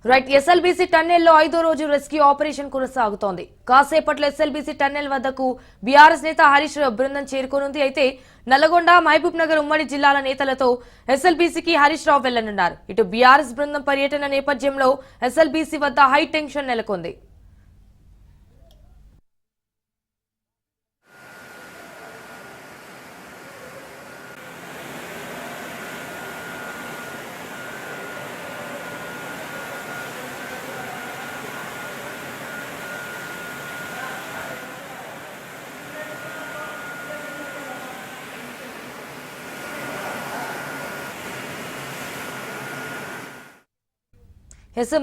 Right SLBC టన్నెల్లో 5వ రోజు rescue operation కొనసాగుతోంది. కాసేపట్లో ఎస్ఎల్బీసీ టన్నెల్ వద్దకు బీఆర్ఎస్ నేత హరీష్ రావు బృందం చేరుకోనుంది. అయితే నల్గొండ, మహబూబ్ నగర్ ఉమ్మడి జిల్లాల నేతలతో ఎస్ఎల్బీసీకి హరీష్ రావు వెళ్లనున్నారు. ఇటు బీఆర్ఎస్ బృందం పర్యటన నేపథ్యంలో ఎస్ఎల్బీసీ వద్ద హై టెన్షన్ నెలకొంది.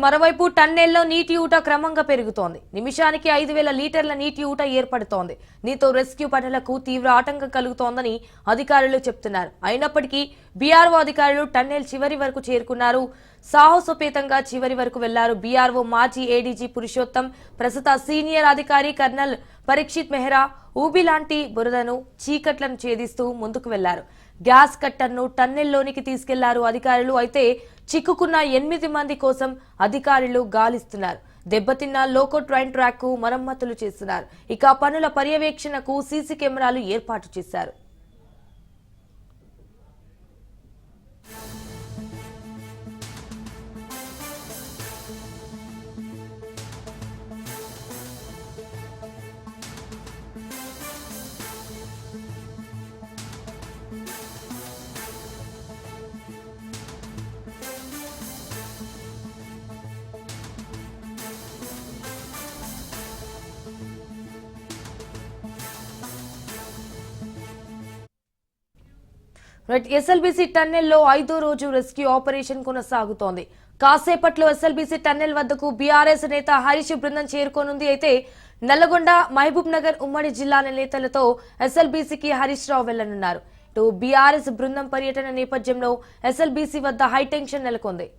మరోవైపు టన్నెల్లో నీటి ఊట క్రమంగా పెరుగుతోంది. నిమిషానికి 5,000 లీటర్ల నీటి ఊట ఏర్పడుతోంది. దీంతో రెస్క్యూ పనులకు తీవ్ర ఆటంకం కలుగుతోందని అధికారులు చెబుతున్నారు. అయినప్పటికీ బీఆర్ఓ అధికారులు టన్నెల్ చివరి వరకు చేరుకున్నారు. సాహసోపేతంగా చివరి వరకు వెళ్లారు. బీఆర్ఓ మాజీ ఏడీజీ పురుషోత్తం, ప్రస్తుత సీనియర్ అధికారి కర్నల్ పరీక్షిత్ మెహ్రా ఊబి లాంటి బురదను, చీకట్లను ఛేదిస్తూ ముందుకు వెళ్లారు. గ్యాస్ కట్టర్ను టన్నెల్లోనికి తీసుకెళ్లారు అధికారులు. అయితే చిక్కుకున్న 8 మంది కోసం అధికారులు గాలిస్తున్నారు. దెబ్బతిన్న లోకో ట్రైన్ ట్రాక్ కు మరమ్మతులు చేస్తున్నారు. ఇక పనుల పర్యవేక్షణకు సీసీ కెమెరాలు ఏర్పాటు చేశారు. ఎస్ఎల్బీసీ టన్నెల్లో 5వ రోజు రెస్క్యూ ఆపరేషన్ కొనసాగుతోంది. కాసేపట్లో ఎస్ఎల్బీసీ టన్నెల్ వద్దకు బీఆర్ఎస్ నేత హరీష్ బృందం చేరుకోనుంది. అయితే నల్గొండ, మహబూబ్ నగర్ ఉమ్మడి జిల్లాల నేతలతో ఎస్ఎల్బీసీకి హరీష్ రావు వెళ్లనున్నారు. ఇటు బీఆర్ఎస్ బృందం పర్యటన నేపథ్యంలో ఎస్ఎల్బీసీ వద్ద హైటెన్షన్ నెలకొంది.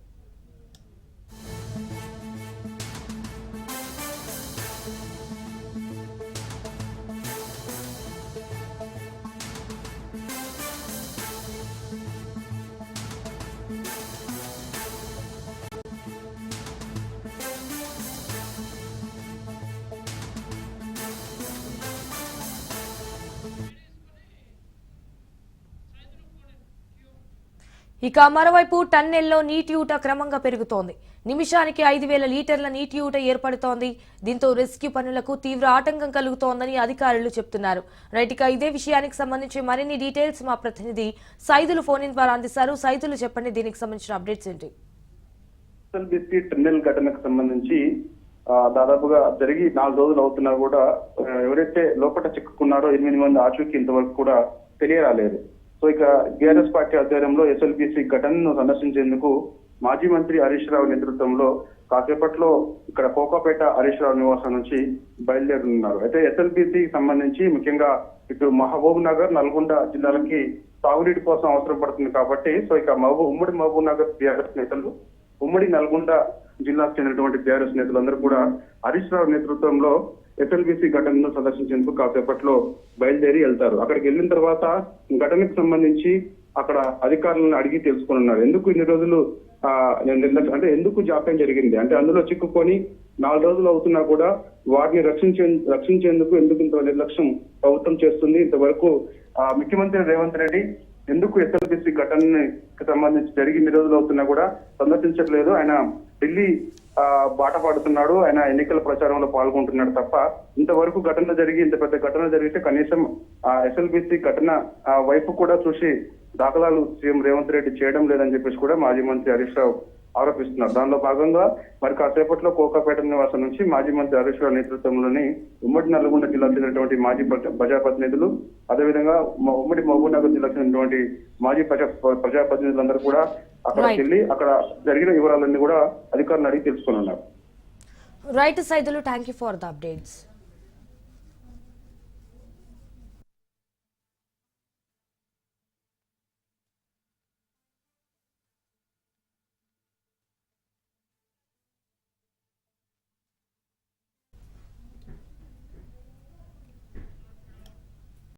ఇక మరోవైపు టన్నెల్లో నీటి ఊట క్రమంగా పెరుగుతోంది. నిమిషానికి 5,000 లీటర్ల నీటి ఊట ఏర్పడుతోంది. దీంతో రెస్క్యూ పనులకు తీవ్ర ఆటంకం కలుగుతోందని అధికారులు చెబుతున్నారు. రైట్, ఇక ఇదే విషయానికి సంబంధించి మరిన్ని డీటెయిల్స్ మా ప్రతినిధి సైదులు ఫోన్ ఇన్ ద్వారా అందిస్తారు. సైదులు చెప్పండి, దీనికి సంబంధించిన అప్డేట్స్ ఏంటి? ఎస్ఎల్బీసీ టన్నెల్ ఘటనకు సంబంధించి దాదాపుగా జరిగి 4 రోజులు అవుతున్నా కూడా ఎవరైతే లోపల చిక్కుకున్నారో 8 మంది ఆచూకీ ఇంతవరకు కూడా తెలియరాలేదు. సో ఇక బీఆర్ఎస్ పార్టీ ఆధ్వర్యంలో ఎస్ఎల్బీసీ ఘటనను సందర్శించేందుకు మాజీ మంత్రి హరీష్ రావు నేతృత్వంలో కాసేపట్లో ఇక్కడ కోకాపేట హరీష్ రావు నివాసం నుంచి బయలుదేరనున్నారు. అయితే ఎస్ఎల్బీసీకి సంబంధించి ముఖ్యంగా ఇటు మహబూబ్ నగర్, నల్గొండ జిల్లాలకి తాగునీటి కోసం అవసరం పడుతుంది కాబట్టి సో ఇక ఉమ్మడి మహబూబ్ నగర్ బీఆర్ఎస్ నేతలు, ఉమ్మడి నల్గొండ జిల్లాకు చెందినటువంటి బీఆర్ఎస్ నేతలందరూ కూడా హరీష్ రావు నేతృత్వంలో ఎస్ఎల్బీసీ ఘటనను సందర్శించేందుకు కాసేపట్లో బయలుదేరి వెళ్తారు. అక్కడికి వెళ్ళిన తర్వాత ఘటనకు సంబంధించి అక్కడ అధికారులను అడిగి తెలుసుకున్నారు. ఎందుకు ఇన్ని రోజులు అంటే ఎందుకు జాప్యం జరిగింది, అంటే అందులో చిక్కుకొని 4 రోజులు అవుతున్నా కూడా వారిని రక్షించేందుకు ఎందుకు ఇంత నిర్లక్ష్యం ప్రభుత్వం చేస్తుంది, ఇంతవరకు ముఖ్యమంత్రి రేవంత్ రెడ్డి ఎందుకు ఎస్ఎల్బీసీ ఘటనకి సంబంధించి జరిగి 2 రోజులు అవుతున్నా కూడా సందర్శించట్లేదు, ఆయన ఢిల్లీ బాట పడుతున్నాడు, ఆయన ఎన్నికల ప్రచారంలో పాల్గొంటున్నాడు తప్ప ఇంతవరకు ఇంత పెద్ద ఘటన జరిగితే కనీసం ఎస్ఎల్బీసీ ఘటన వైపు కూడా చూసి దాఖలాలు సీఎం రేవంత్ రెడ్డి చేయడం లేదని చెప్పేసి కూడా మాజీ మంత్రి హరీష్ రావు ఆరోపిస్తున్నారు. దానిలో భాగంగా మరి కాసేపట్లో కోకాపేట నివాసం నుంచి మాజీ మంత్రి హరీష్ రావు నేతృత్వంలోని ఉమ్మడి నల్గొండ జిల్లాకు చెందినటువంటి మాజీ ప్రజాప్రతినిధులు, అదేవిధంగా ఉమ్మడి మహబూబ్ నగర్ జిల్లాకు చెందినటువంటి మాజీ ప్రజాప్రతినిధులందరూ కూడా అక్కడికి వెళ్ళి అక్కడ జరిగిన వివరాలన్నీ కూడా అధికారులను అడిగి తెలుసుకున్నారు. Right Saidulu, thank you for the updates.